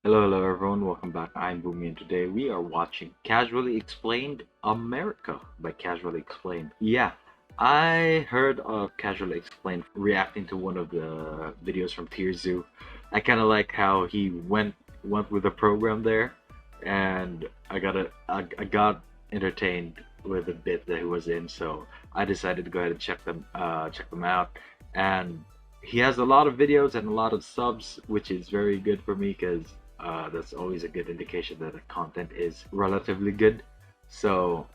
Hello everyone, welcome back. I'm Boomy and today we are watching Casually Explained America by Casually Explained. Yeah, I heard of Casually Explained reacting to one of the videos from Tier Zoo. I kind of like how he went with the program there, and I got entertained with the bit that he was in, so I decided to go ahead and check them out. And he has a lot of videos and a lot of subs, which is very good for me because that's always a good indication that the content is relatively good. So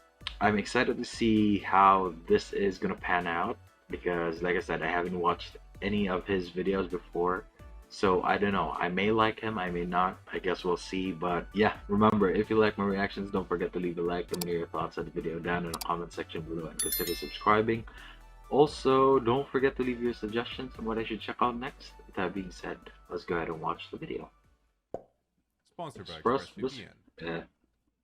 I'm excited to see how this is gonna pan out because, like I said, I haven't watched any of his videos before. So I don't know. I may like him, I may not. I guess we'll see. But yeah, remember, if you like my reactions, don't forget to leave a like. Let me know your thoughts on the video down in the comment section below and consider subscribing. Also, don't forget to leave your suggestions on what I should check out next. With that being said, let's go ahead and watch the video. Sponsored by Express this, ExpressVPN. uh,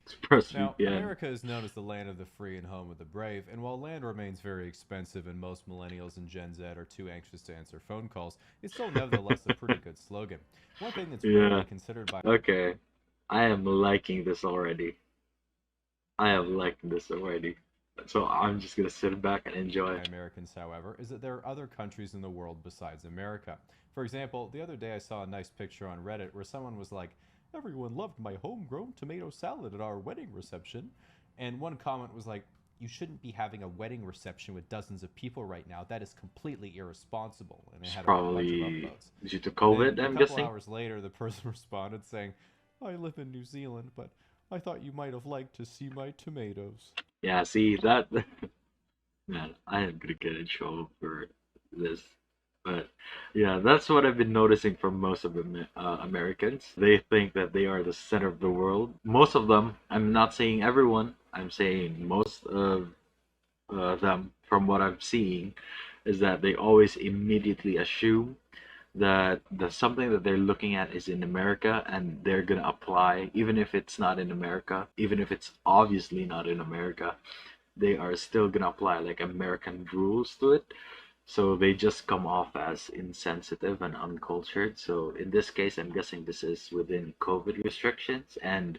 Express Now, VPN. America is known as the land of the free and home of the brave, and while land remains very expensive and most millennials and Gen Z are too anxious to answer phone calls, it's still nevertheless a pretty good slogan. One thing that's Yeah. rarely considered by Okay. I am liking this already. I am liking this already. So I'm just gonna sit back and enjoy. Americans, however, is that there are other countries in the world besides America. For example, the other day I saw a nice picture on Reddit where someone was like, "Everyone loved my homegrown tomato salad at our wedding reception." And one comment was like, "You shouldn't be having a wedding reception with dozens of people right now. That is completely irresponsible." And it It's had a bunch of probably upvotes. due to Then COVID, a I'm couple guessing. hours later, the person responded saying, "I live in New Zealand, but I thought you might have liked to see my tomatoes." Yeah, see that man, I am gonna get in trouble for this. But yeah, that's what I've been noticing from most of Americans. They think that they are the center of the world. Most of them, I'm not saying everyone, I'm saying most of them, from what I'm seeing, is that they always immediately assume that the something that they're looking at is in America and they're gonna apply, even if it's not in America, even if it's obviously not in America, they are still gonna apply like American rules to it. So they just come off as insensitive and uncultured. So in this case, I'm guessing this is within COVID restrictions, and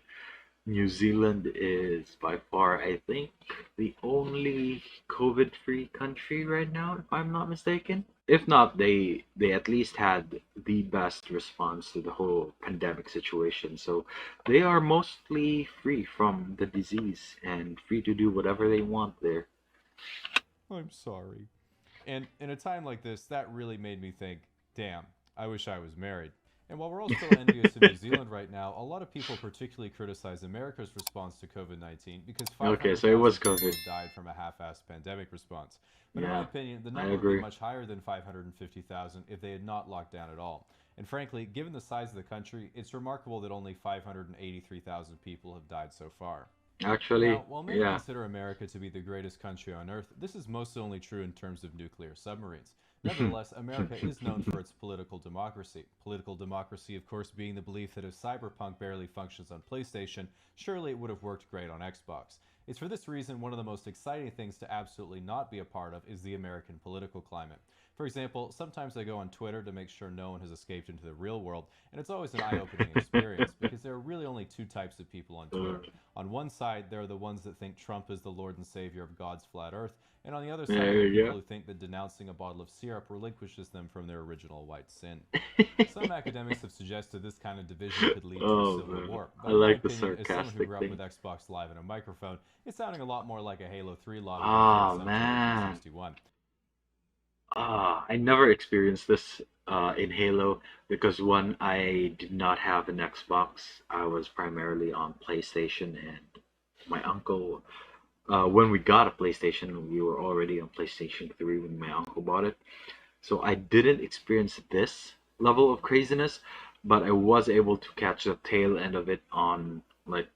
New Zealand is by far, I think, the only COVID-free country right now, if I'm not mistaken. If not, they at least had the best response to the whole pandemic situation. So they are mostly free from the disease and free to do whatever they want there. "I'm sorry." And in a time like this, that really made me think, damn, I wish I was married. And while we're all still envious of New Zealand right now, a lot of people particularly criticize America's response to COVID 19 because Okay, so it was 500,000 people COVID. have died from a half assed pandemic response. But in my Yeah, opinion, the I number would be agree. much higher than 550,000 if they had not locked down at all. And frankly, given the size of the country, it's remarkable that only 583,000 people have died so far. Actually, Now, while many yeah. consider America to be the greatest country on earth, this is mostly only true in terms of nuclear submarines. Nevertheless, America is known for its political democracy. Political democracy, of course, being the belief that if Cyberpunk barely functions on PlayStation, surely it would have worked great on Xbox. It's for this reason one of the most exciting things to absolutely not be a part of is the American political climate. For example, sometimes I go on Twitter to make sure no one has escaped into the real world, and it's always an eye opening experience because there are really only two types of people on Uh, Twitter. On one side, there are the ones that think Trump is the Lord and Savior of God's flat earth, and on the other side, there there are you people who think that denouncing a bottle of syrup relinquishes them from their original white sin. go. Some academics have suggested this kind of division could lead to a Oh civil man, war, I but in my like the opinion, as someone who sarcastic grew up with thing. Xbox Live and a microphone, it's sounding a lot more like a Halo 3 lobby than Ah Forza on man. 361. I never experienced this in Halo because one, I did not have an Xbox. I was primarily on PlayStation, and my uncle, when we got a PlayStation, we were already on PlayStation 3 when my uncle bought it. So I didn't experience this level of craziness, but I was able to catch the tail end of it on like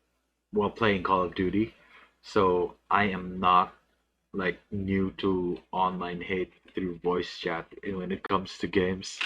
while playing Call of Duty. So I am not like new to online hate through voice chat when it comes to games.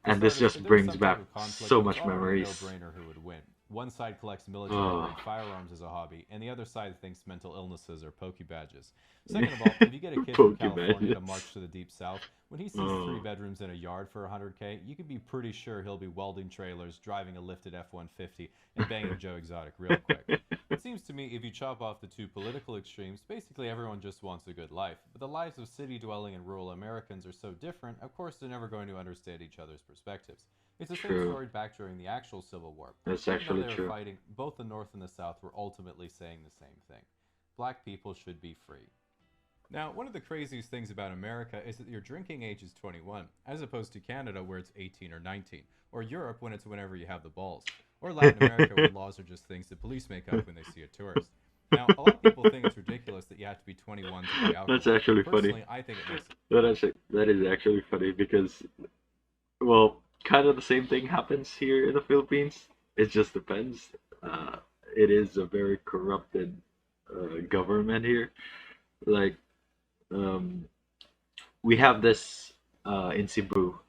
For And this starters, just if there was brings some type back of conflict, so it was much already a memories. no brainer who would win. One side collects Oh. military-grade firearms as a hobby, and the other side thinks mental illnesses are Poke badges. Second of all, if you get a kid from California to Pokemon. march to the Deep South, when he sees three Oh. bedrooms and a yard for 100K, you can be pretty sure he'll be welding trailers, driving a lifted F-150, and banging Joe Exotic real quick. It seems to me if you chop off the two political extremes, basically everyone just wants a good life. But the lives of city-dwelling and rural Americans are so different, of course they're never going to understand each other's perspectives. It's the same True. story back during the actual Civil War. That's Even though actually they were true. fighting, both the North and the South were ultimately saying the same thing. Black people should be free. Now, one of the craziest things about America is that your drinking age is 21, as opposed to Canada where it's 18 or 19, or Europe when it's whenever you have the balls, or Latin America where laws are just things the police make up when they see a tourist. Now, a lot of people think it's ridiculous that you have to be 21 to buy That's alcohol. actually funny. Personally, I think it makes That is actually funny because, well, kind of the same thing happens here in the Philippines. It just depends. Uh, it is a very corrupted government here. Like, um, we have this in Cebu.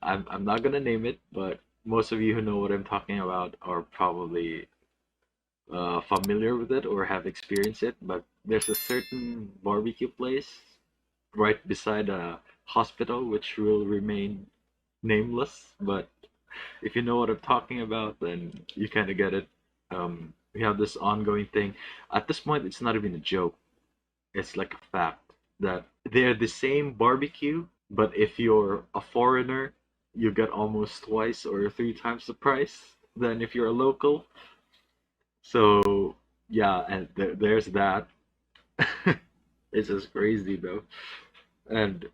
I'm not gonna name it, but most of you who know what I'm talking about are probably familiar with it or have experienced it. But there's a certain barbecue place right beside a hospital, which will remain nameless. But if you know what I'm talking about, then you kind of get it. We have this ongoing thing. At this point, it's not even a joke. It's like a fact that they're the same barbecue, but if you're a foreigner, you get almost twice or three times the price than if you're a local. So yeah, and there's that. It's just crazy though. And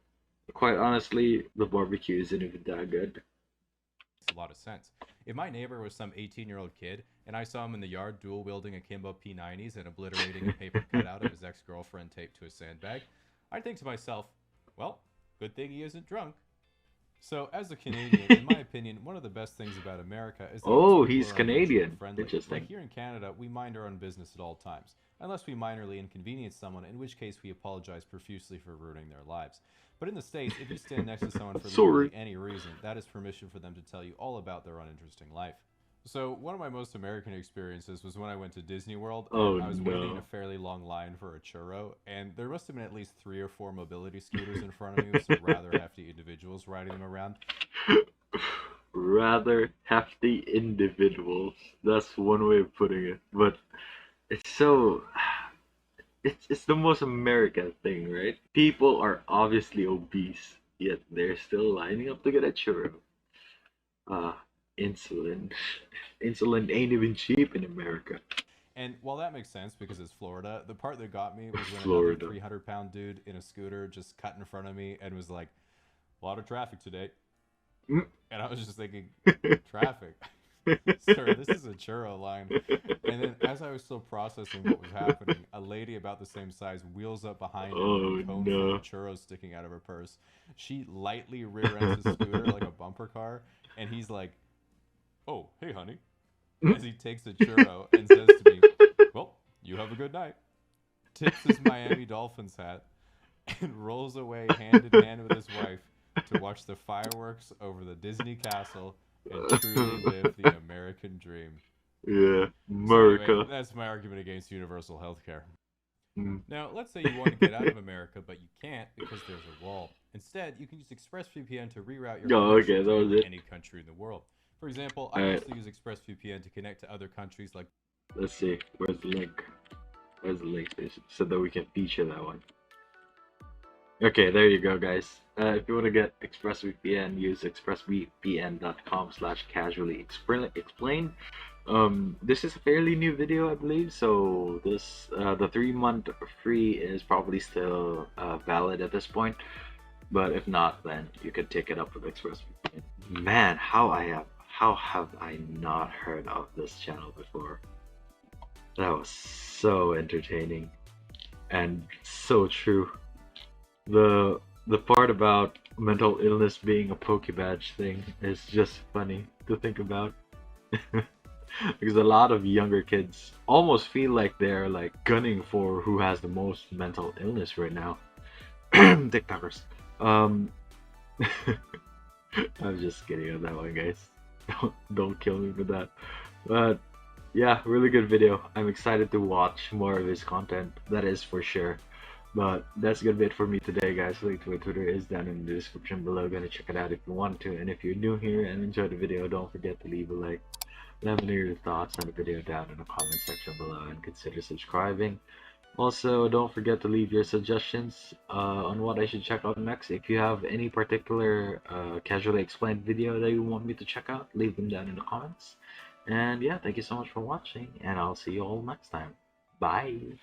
quite honestly, the barbecue isn't even that good. a lot of sense. If my neighbor was some 18-year-old kid and I saw him in the yard dual wielding akimbo P90s and obliterating a paper cutout of his ex girlfriend taped to a sandbag, I'd think to myself, well, good thing he isn't drunk. So, as a Canadian, in my opinion, one of the best things about America is that most Oh, people he's are unvergently Canadian. friendly. Like Interesting. here in Canada, we mind our own business at all times, unless we minorly inconvenience someone, in which case we apologize profusely for ruining their lives. But in the States, if you stand next to someone for Sorry. literally any reason, that is permission for them to tell you all about their uninteresting life. So, one of my most American experiences was when I went to Disney World and Oh I was waiting in a no. fairly long line for a churro, and there must have been at least 3 or 4 mobility scooters in front of me with some rather hefty individuals riding them around. Rather hefty individuals. That's one way of putting it. But it's so it's the most American thing, right? People are obviously obese, yet they're still lining up to get a churro. Uh insulin. Insulin ain't even cheap in America. And while that makes sense because it's Florida, the part that got me was when another Florida. 300-pound dude in a scooter just cut in front of me and was like, a lot of traffic today. Mm. And I was just thinking, traffic? Sir, this is a churro line. And then as I was still processing what was happening, a lady about the same size wheels up behind him with a Oh cone full no. of churros sticking out of her purse. She lightly rear ends his scooter like a bumper car, and he's like, oh, hey, honey, as he takes a churro and says to me, well, you have a good night. Tips his Miami Dolphins hat and rolls away hand in hand with his wife to watch the fireworks over the Disney castle and truly live the American dream. Yeah, So, anyway, America. that's my argument against universal health care. Mm. Now, let's say you want to get out of America, but you can't because there's a wall. Instead, you can use ExpressVPN to reroute your Oh, connection okay, to that was nearly it. any country in the world. For example, I Alright, mostly use ExpressVPN to connect to other countries like let's see. Where's the link? Where's the link so that we can feature that one? Okay, there you go, guys. If you want to get ExpressVPN, use expressvpn.com/casually explain. This is a fairly new video, I believe. So this the 3 month free is probably still valid at this point. But if not, then you could take it up with ExpressVPN. Man, how have I not heard of this channel before? That was so entertaining and so true. The part about mental illness being a poke badge thing is just funny to think about. Because a lot of younger kids almost feel like they're like gunning for who has the most mental illness right now. TikTokers. Um, I was just kidding on that one, guys. Don't kill me for that. But yeah, really good video. I'm excited to watch more of his content. That is for sure. But that's gonna be it for me today, guys. Link to my Twitter is down in the description below. Gonna check it out if you want to. And if you're new here and enjoyed the video, don't forget to leave a like. Let me know your thoughts on the video down in the comment section below, and consider subscribing. Also, don't forget to leave your suggestions on what I should check out next. If you have any particular casually explained video that you want me to check out, leave them down in the comments. And yeah, thank you so much for watching, and I'll see you all next time. Bye!